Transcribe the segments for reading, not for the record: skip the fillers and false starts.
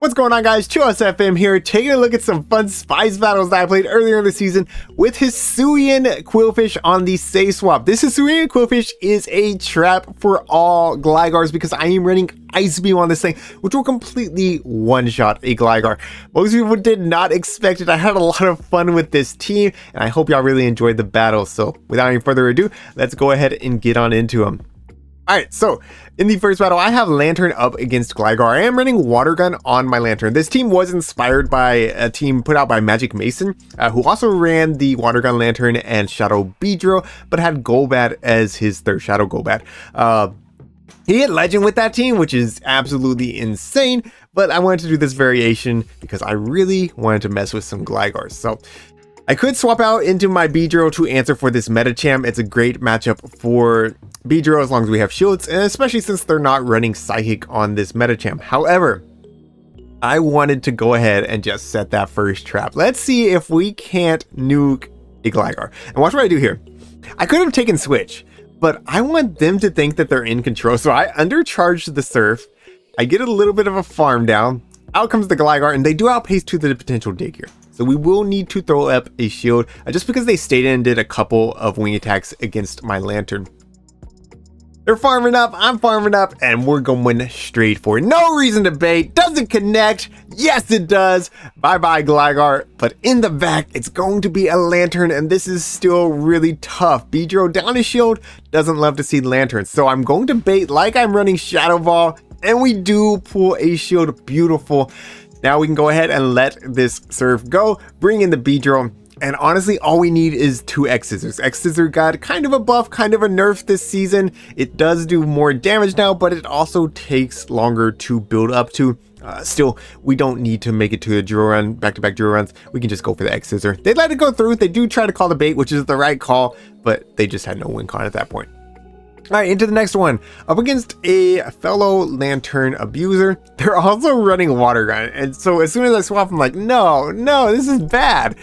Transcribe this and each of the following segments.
What's going on, guys? ChillisFM here, taking a look at some fun Spice battles that I played earlier in the season with Hisuian Qwilfish on the Say Swap. This Hisuian Qwilfish is a trap for all Gligars because I am running Ice Beam on this thing, which will completely one-shot a Gligar. Most people did not expect it. I had a lot of fun with this team, and I hope y'all really enjoyed the battle. So without any further ado, let's go ahead and get on into them. Alright, so in the first battle, I have Lantern up against Gligar. I am running Water Gun on my Lantern. This team was inspired by a team put out by Magic Mason, who also ran the Water Gun Lantern and Shadow Beedrill, but had Golbat as his third Shadow Golbat. He hit Legend with that team, which is absolutely insane, but I wanted to do this variation because I really wanted to mess with some Gligars. So I could swap out into my Beedrill to answer for this Metacham. It's a great matchup for Beedrill as long as we have shields, and especially since they're not running Psychic on this Metacham. However, I wanted to go ahead and just set that first trap. Let's see if we can't nuke a Gligar. And watch what I do here. I could have taken Switch, but I want them to think that they're in control. So I undercharged the Surf. I get a little bit of a farm down. Out comes the Gligar, and they do outpace to the potential dig here. So we will need to throw up a shield just because they stayed in and did a couple of wing attacks against my Lantern. They're farming up, I'm farming up, and we're going straight for it. No reason to bait. Does it connect? Yes, it does. Bye-bye, Gligar. But in the back, it's going to be a Lantern, and this is still really tough. Beedrill down his shield, doesn't love to see Lanterns. So I'm going to bait like I'm running Shadow Ball, and we do pull a shield. Beautiful. Now we can go ahead and let this Surf go, bring in the Beedrill, and honestly, all we need is two X-Scissors. X-Scissor got kind of a buff, kind of a nerf this season. It does do more damage now, but it also takes longer to build up to. Still, we don't need to make it to a drill run, back-to-back drill runs. We can just go for the X-Scissor. They let it go through. They do try to call the bait, which is the right call, but they just had no win con at that point. All right, into the next one. Up against a fellow Lantern abuser. They're also running Water Gun. And so as soon as I swap, I'm like, no, this is bad.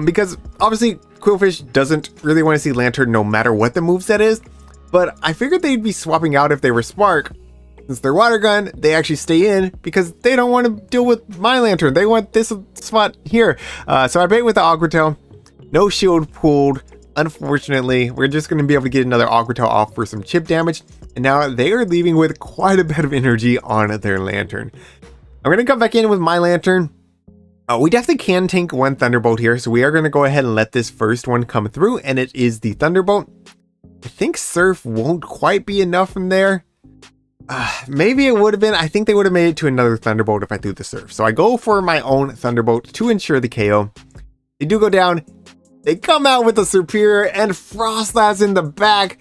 Because obviously Qwilfish doesn't really want to see Lantern no matter what the moveset is. But I figured they'd be swapping out if they were Spark. Since they're Water Gun, they actually stay in because they don't want to deal with my Lantern. They want this spot here. So I bait with the Aqua Tail. No shield pulled. Unfortunately, we're just going to be able to get another Aqua Tail off for some chip damage, and now they are leaving with quite a bit of energy on their Lantern. I'm going to come back in with my Lantern. We definitely can tank one Thunderbolt here, so we are going to go ahead and let this first one come through, and it is the Thunderbolt. I think Surf won't quite be enough from there. Maybe it would have been. I think they would have made it to another Thunderbolt if I threw the Surf. So I go for my own Thunderbolt to ensure the KO. They do go down. They come out with a Superior and Frostlass in the back.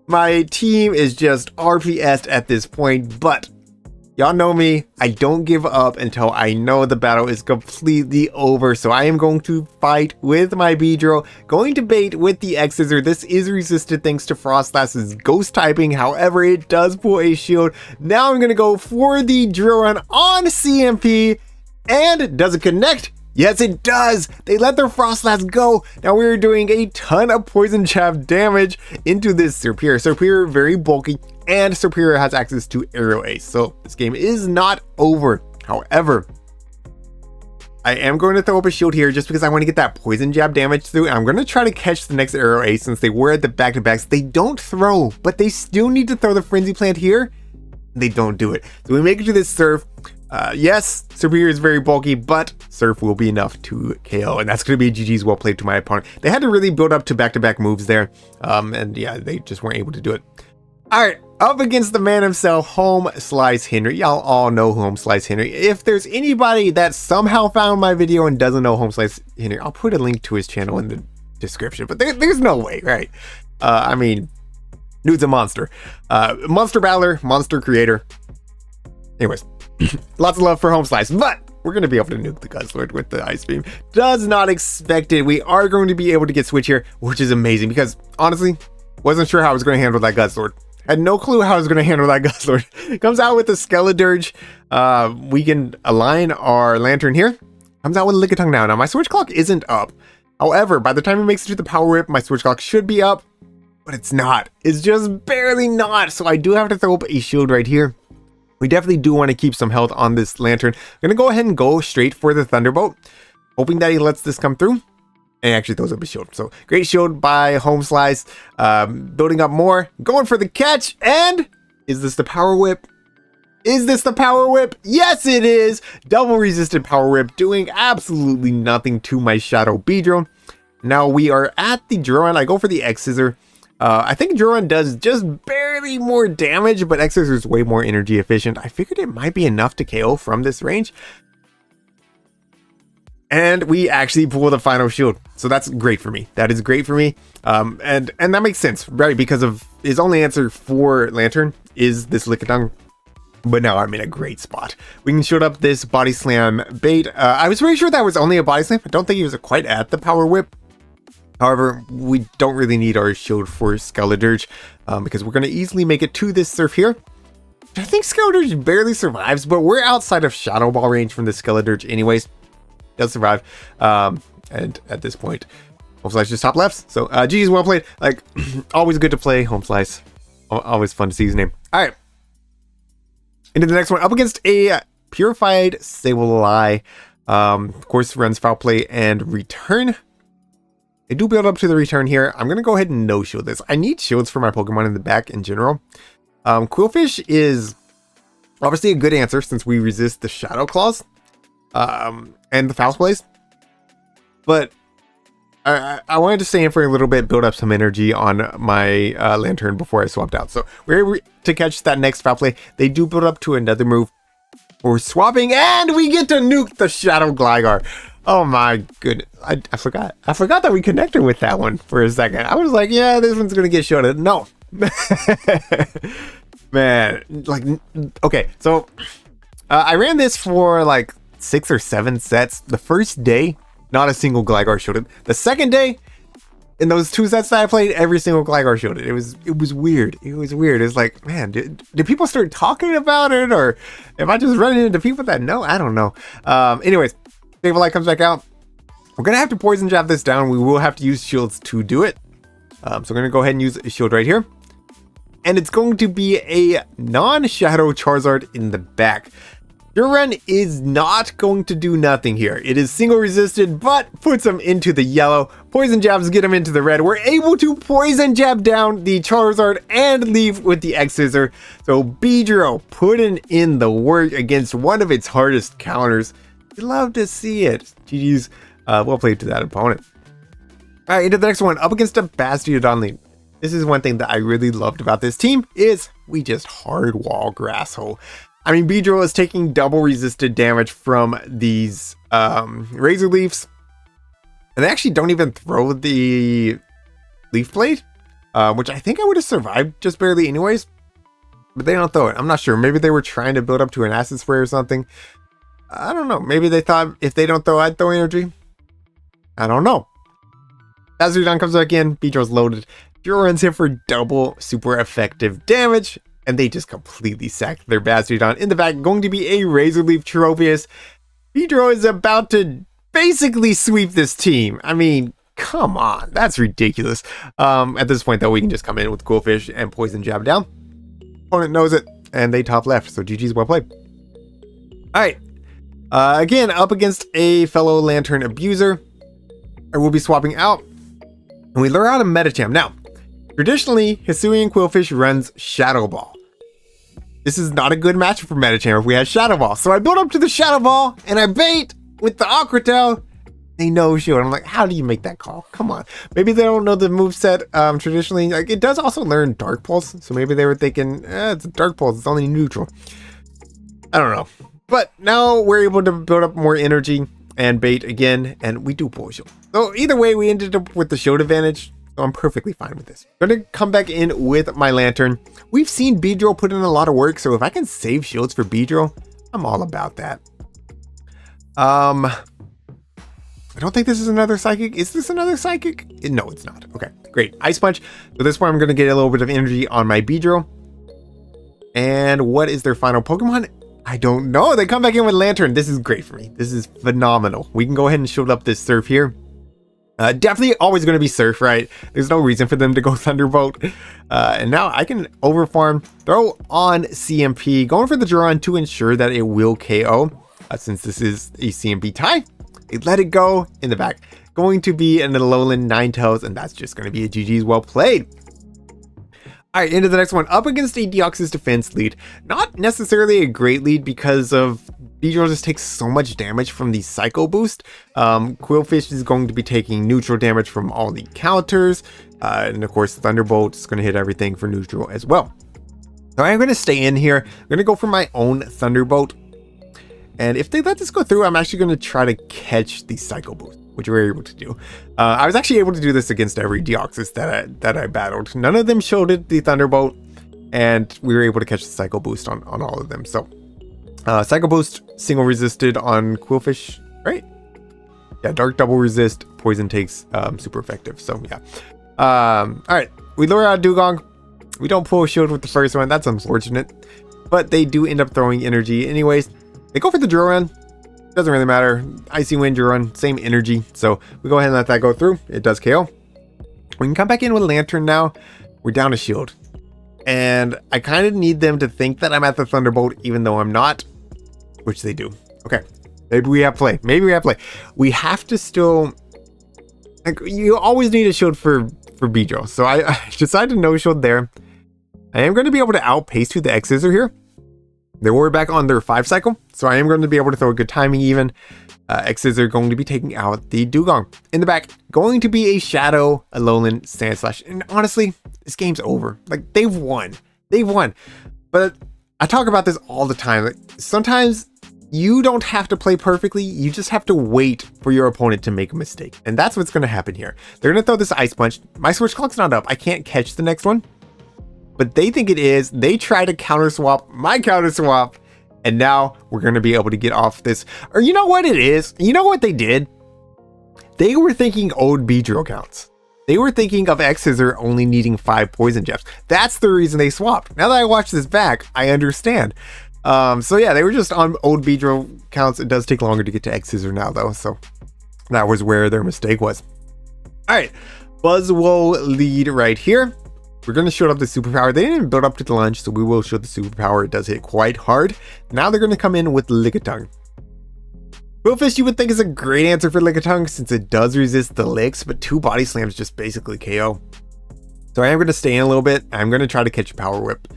My team is just RPS'd at this point, but y'all know me. I don't give up until I know the battle is completely over. So I am going to fight with my Beedrill, going to bait with the X-Scissor. This is resisted thanks to Frostlass's ghost typing. However, it does pull a shield. Now I'm going to go for the drill run on CMP, and does it connect? Yes, it does. They let their Frostlass go. Now we're doing a ton of Poison Jab damage into this Superior. Superior very bulky, and Superior has access to Aerial Ace. So this game is not over. However, I am going to throw up a shield here just because I want to get that Poison Jab damage through. And I'm going to try to catch the next Aerial Ace since they were at the back-to-backs. They don't throw, but they still need to throw the Frenzy Plant here. They don't do it. So we make it to this Surf. Yes, Superior is very bulky, but Surf will be enough to KO, and that's going to be GG's well played to my opponent. They had to really build up to back-to-back moves there, and yeah, they just weren't able to do it. All right, up against the man himself, Home Slice Henry. Y'all all know Home Slice Henry. If there's anybody that somehow found my video and doesn't know Home Slice Henry, I'll put a link to his channel in the description, but there's no way, right? I mean, dude's a monster. Monster battler, monster creator. Anyways. Lots of love for Home Slice, but we're going to be able to nuke the Guzzlord with the Ice Beam. Does not expect it. We are going to be able to get Switch here, which is amazing because honestly, wasn't sure how I was going to handle that Guzzlord. Had no clue how I was going to handle that Guzzlord. Comes out with the Skeledirge. We can align our Lantern here. Comes out with a Lickitung now. Now my Switch Clock isn't up. However, by the time it makes it to the Power Whip, my Switch Clock should be up, but it's not. It's just barely not. So I do have to throw up a shield right here. We definitely do want to keep some health on this Lantern. I'm going to go ahead and go straight for the Thunderbolt, hoping that he lets this come through. And actually throws up a shield. So great shield by Home Slice. Building up more. Going for the catch. And is this the Power Whip? Is this the Power Whip? Yes, it is. Double resisted Power Whip, doing absolutely nothing to my Shadow Beedrill. Now we are at the Drone. I go for the X-Scissor. I think Drone does just barely more damage, but X-Scissor is way more energy efficient. I figured it might be enough to KO from this range. And we actually pull the final shield. So that's great for me. That is great for me. And that makes sense, right? Because of his only answer for Lantern is this Lickitung. But now I'm in a great spot. We can shield up this Body Slam bait. I was pretty sure that was only a Body Slam. I don't think he was quite at the Power Whip. However, we don't really need our shield for Skeledirge because we're going to easily make it to this surf here. I think Skeledirge barely survives, but we're outside of Shadow Ball range from the Skeledirge anyways. Does survive. And at this point, Home Slice just top lefts. So GG's well played. Like, always good to play Home Slice. Always fun to see his name. All right. Into the next one. Up against a Purified Sableye. Of course, runs Foul Play and Return. I do build up to the return here. I'm going to go ahead and no shield this. I need shields for my Pokemon in the back in general. Qwilfish is obviously a good answer since we resist the Shadow Claws and the Foul Plays. But I wanted to stay in for a little bit, build up some energy on my Lantern before I swapped out. So we're able to catch that next Foul Play. They do build up to another move. We're swapping and we get to nuke the Shadow Gligar. Oh my goodness. I forgot. I forgot that we connected with that one for a second. I was like, yeah, this one's going to get shielded. No. Man. Like, okay. So I ran this for like 6 or 7 sets. The first day, not a single Gligar shielded. The second day, in those 2 sets that I played, every single Gligar shielded. It was weird. It was weird. It's like, man, did people start talking about it? Or am I just running into people that know? I don't know. Anyways. Sableye comes back out. We're going to have to Poison Jab this down. We will have to use shields to do it. So we're going to go ahead and use a shield right here. And it's going to be a non-Shadow Charizard in the back. Duran is not going to do nothing here. It is single resisted, but puts him into the yellow. Poison Jabs get him into the red. We're able to Poison Jab down the Charizard and leave with the X-Scissor. So Beedrill putting in the work against one of its hardest counters. Love to see it. GG's well played to that opponent. All right, into the next one. Up against a Bastiodon. This is one thing that I really loved about this team is we just hard wall Grass Hole. I mean, Beedrill is taking double resisted damage from these Razor Leafs. And they actually don't even throw the Leaf Blade, which I think I would have survived just barely anyways. But they don't throw it. I'm not sure. Maybe they were trying to build up to an Acid Spray or something. I don't know. Maybe they thought if they don't throw, I'd throw energy. I don't know. Bastiodon comes back in. Beedrill's loaded. Duran's here for double super effective damage. And they just completely sacked their Bastiodon. In the back, going to be a Razor Leaf Tropius. Beedrill is about to basically sweep this team. I mean, come on. That's ridiculous. At this point, though, we can just come in with Qwilfish and Poison Jab down. Opponent knows it. And they top left. So GG's well played. All right. Again, up against a fellow Lantern abuser. I will be swapping out. And we lure out a Medicham. Now, traditionally, Hisuian Qwilfish runs Shadow Ball. This is not a good match for Medicham if we had Shadow Ball. So I build up to the Shadow Ball, and I bait with the Aqua Tail. They no shield. I'm like, how do you make that call? Come on. Maybe they don't know the moveset traditionally. Like, it does also learn Dark Pulse. So maybe they were thinking, it's Dark Pulse. It's only neutral. I don't know. But now we're able to build up more energy and bait again, and we do pull shield. So either way, we ended up with the shield advantage. So I'm perfectly fine with this. I'm going to come back in with my Lantern. We've seen Beedrill put in a lot of work, so if I can save shields for Beedrill, I'm all about that. I don't think this is another Psychic. Is this another Psychic? No, it's not. Okay, great. Ice Punch. So this point, I'm going to get a little bit of energy on my Beedrill. And what is their final Pokemon? I don't know. They come back in with Lantern. This is great for me. This is phenomenal. We can go ahead and shield up this Surf here. Definitely always going to be Surf, right? There's no reason for them to go Thunderbolt. And now I can overfarm, throw on CMP, going for the Duron to ensure that it will KO. Since this is a CMP tie, they let it go in the back. Going to be an Alolan Ninetales, and that's just going to be a GG's. Well played. All right, into the next one. Up against a Deoxys defense lead. Not necessarily a great lead because of Beedrill just takes so much damage from the Psycho Boost. Qwilfish is going to be taking neutral damage from all the counters. And of course, Thunderbolt is going to hit everything for neutral as well. So I'm going to stay in here. I'm going to go for my own Thunderbolt. And if they let this go through, I'm actually going to try to catch the Psycho Boost, which we were able to do. I was actually able to do this against every Deoxys that I battled. None of them showed it the Thunderbolt, and we were able to catch the Psycho Boost on all of them. So Psycho Boost single resisted on Qwilfish, right? Yeah, Dark double resist, poison takes super effective. So yeah. All right, we lure out Dugong. We don't pull a shield with the first one. That's unfortunate, but they do end up throwing energy anyways. They go for the Duron. Doesn't really matter. Icy Wind, Duron, same energy. So we go ahead and let that go through. It does KO. We can come back in with Lantern now. We're down a shield. And I kind of need them to think that I'm at the Thunderbolt, even though I'm not, which they do. Okay. Maybe we have play. Maybe we have play. We have to still, like, you always need a shield for Beedrill. So I decided to no shield there. I am going to be able to outpace through the X-Scissor here. They were back on their 5 cycle, so I am going to be able to throw a good timing even. X-Scissor going to be taking out the Dugong. In the back, going to be a Shadow, Alolan, Sandslash. And honestly, this game's over. Like, they've won. They've won. But I talk about this all the time. Like, sometimes you don't have to play perfectly. You just have to wait for your opponent to make a mistake. And that's what's going to happen here. They're going to throw this Ice Punch. My Switch Clock's not up. I can't catch the next one. But they think it is. They try to counter swap my counter swap, and now we're going to be able to get off this. Or you know what it is? You know what they did? They were thinking old Beedrill counts. They were thinking of X-Scissor only needing 5 poison jabs. That's the reason they swapped. Now that I watch this back, I understand. So yeah, they were just on old Beedrill counts. It does take longer to get to X-Scissor now though, so that was where their mistake was. All right, Buzzwole lead right here. We're going to show up the superpower. They didn't build up to the lunge, so we will show the superpower. It does hit quite hard. Now they're going to come in with Lickitung. Qwilfish, you would think, is a great answer for Lickitung since it does resist the licks, but 2 body slams just basically KO. So I am going to stay in a little bit. I'm going to try to catch a Power Whip.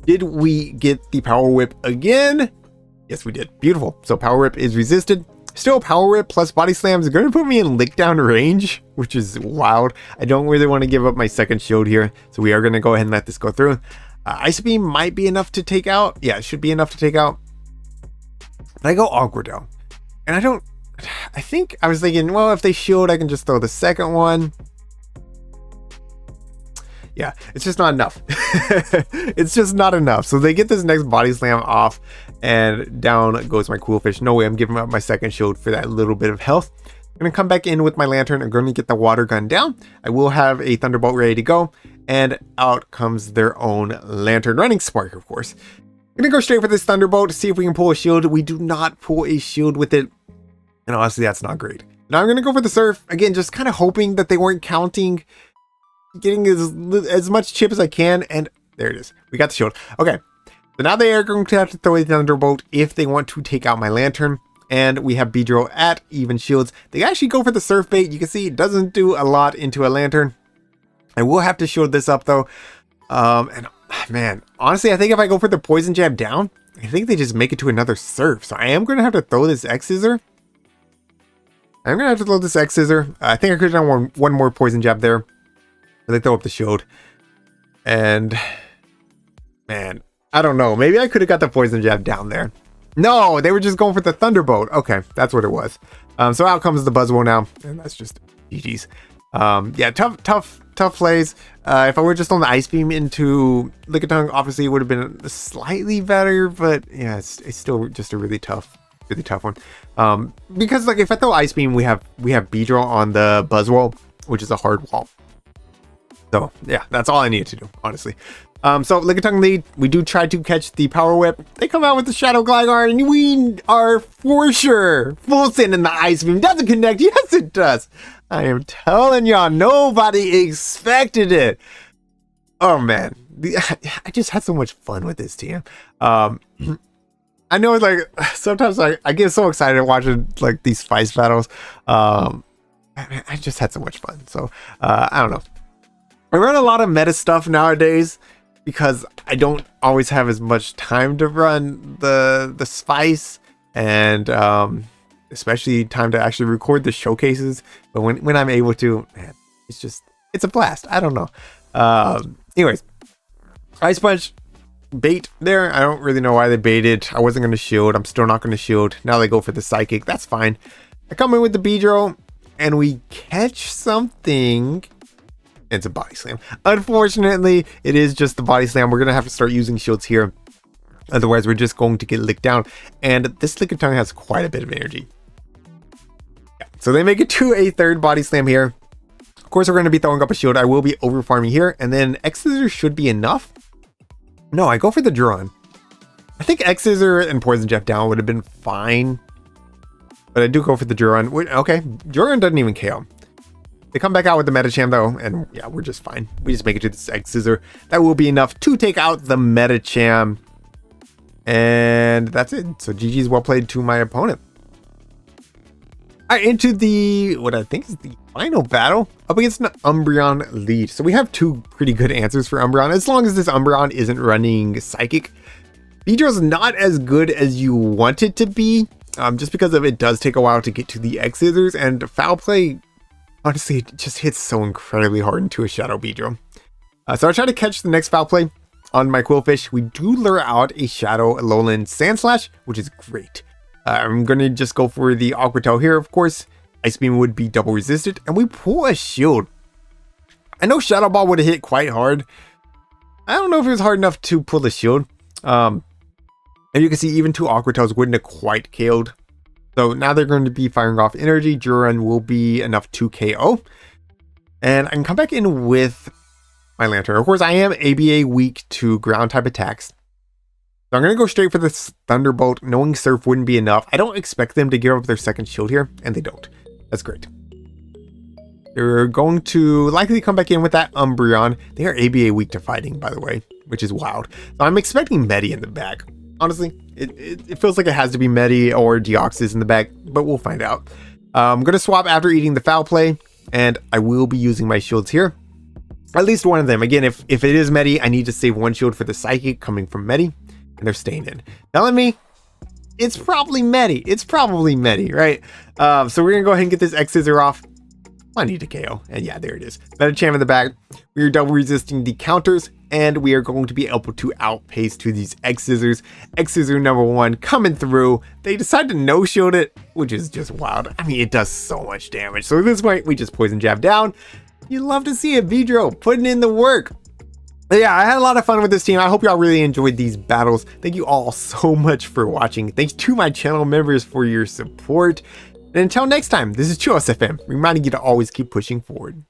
Did we get the Power Whip again? Yes, we did. Beautiful. So Power Whip is resisted. Still, Power Whip plus Body Slam is going to put me in Lick Down range, which is wild. I don't really want to give up my second shield here, so we are going to go ahead and let this go through. Ice Beam might be enough to take out. Yeah, it should be enough to take out. But I go Aquadel. And I think I was thinking, well, if they shield, I can just throw the second one. Yeah, it's just not enough. It's just not enough. So they get this next Body Slam off, and down goes my Qwilfish. No way I'm giving up my second shield for that little bit of health. I'm going to come back in with my Lantern. I'm going to get the Water Gun down. I will have a Thunderbolt ready to go, and out comes their own Lantern. Running Spark, of course. I'm going to go straight for this Thunderbolt to see if we can pull a shield. We do not pull a shield with it, and honestly, that's not great. Now I'm going to go for the Surf. Again, just kind of hoping that they weren't counting, getting as much chip as I can, and there it is. We got the shield. Okay, so now they are going to have to throw a Thunderbolt if they want to take out my Lantern, and we have Beedrill at even shields. They actually go for the Surf Bait. You can see it doesn't do a lot into a Lantern. I will have to shield this up though. And man, honestly, I think if I go for the Poison Jab down, I think they just make it to another Surf. So I am going to have to throw this X-Scissor. I'm going to have to throw this X-Scissor. I think I could have done one more Poison Jab there. But they throw up the shield. And man, I don't know. Maybe I could have got the Poison Jab down there. No, they were just going for the Thunderbolt. Okay, that's what it was. So out comes the Buzzwole now. And that's just GG's. Yeah, tough plays. If I were just on the Ice Beam into Lickitung, obviously it would have been slightly better. But yeah, it's still just a really tough one. Because like if I throw Ice Beam, we have Beedrill on the Buzzwole, which is a hard wall. So yeah, that's all I needed to do, honestly. So Lickitung lead, we do try to catch the Power Whip. They come out with the Shadow Gligar, and we are for sure full send in the Ice Beam. Doesn't connect. Yes, it does. I am telling y'all, nobody expected it. Oh man, I just had so much fun with this team. I know, like, sometimes I get so excited watching like these spice battles. I just had so much fun. So I don't know. I run a lot of meta stuff nowadays because I don't always have as much time to run the spice, and especially time to actually record the showcases. But when I'm able to, man, it's a blast. I don't know. Anyways, Ice Punch bait there. I don't really know why they baited. I wasn't going to shield. I'm still not going to shield. Now they go for the psychic. That's fine. I come in with the Beedrill and we catch something. It's a body slam. Unfortunately, it is just the body slam. We're going to have to start using shields here. Otherwise, we're just going to get licked down. And this Lickitung has quite a bit of energy. Yeah. So they make it to a third body slam here. Of course, we're going to be throwing up a shield. I will be over farming here. And then X-Scissor should be enough. No, I go for the Duron. I think X-Scissor and Poison Jeff down would have been fine. But I do go for the Duron. Okay, Duron doesn't even KO. They come back out with the Medicham though, and yeah, we're just fine. We just make it to this X-Scissor. That will be enough to take out the Medicham. And that's it. So GG's well played to my opponent. All right, into the, what I think is the final battle up against an Umbreon lead. So we have two pretty good answers for Umbreon, as long as this Umbreon isn't running Psychic. Beedrill's not as good as you want it to be, just because of it does take a while to get to the X-Scissors, and Foul Play, honestly, it just hits so incredibly hard into a Shadow Beedrill. So I try to catch the next Foul Play on my Qwilfish. We do lure out a Shadow Alolan Sandslash, which is great. I'm going to just go for the Aqua Tail here, of course. Ice Beam would be double resisted, and we pull a shield. I know Shadow Ball would have hit quite hard. I don't know if it was hard enough to pull the shield. And you can see even two Aqua Tails wouldn't have quite KO'd. So now they're going to be firing off energy. Duron will be enough to KO. And I can come back in with my Lantern. Of course, I am ABA weak to ground type attacks. So I'm going to go straight for this Thunderbolt, knowing Surf wouldn't be enough. I don't expect them to give up their second shield here, and they don't. That's great. They're going to likely come back in with that Umbreon. They are ABA weak to fighting, by the way, which is wild. So I'm expecting Medi in the back. Honestly, it feels like it has to be Medi or Deoxys in the back, but we'll find out. I'm going to swap after eating the Foul Play, and I will be using my shields here. At least one of them. Again, if it is Medi, I need to save one shield for the Psychic coming from Medi. And they're staying in. Telling me it's probably Medi. It's probably Medi, right? So we're gonna go ahead and get this X-Scissor off. I need to KO. And yeah, there it is. Medicham in the back. We are double resisting the counters, and we are going to be able to outpace to these X-Scissors. X-Scissor number one coming through. They decide to no-shield it, which is just wild. I mean, it does so much damage. So at this point, we just Poison Jab down. You love to see it, Beedrill putting in the work. But yeah, I had a lot of fun with this team. I hope y'all really enjoyed these battles. Thank you all so much for watching. Thanks to my channel members for your support. And until next time, this is ChillisFM, reminding you to always keep pushing forward.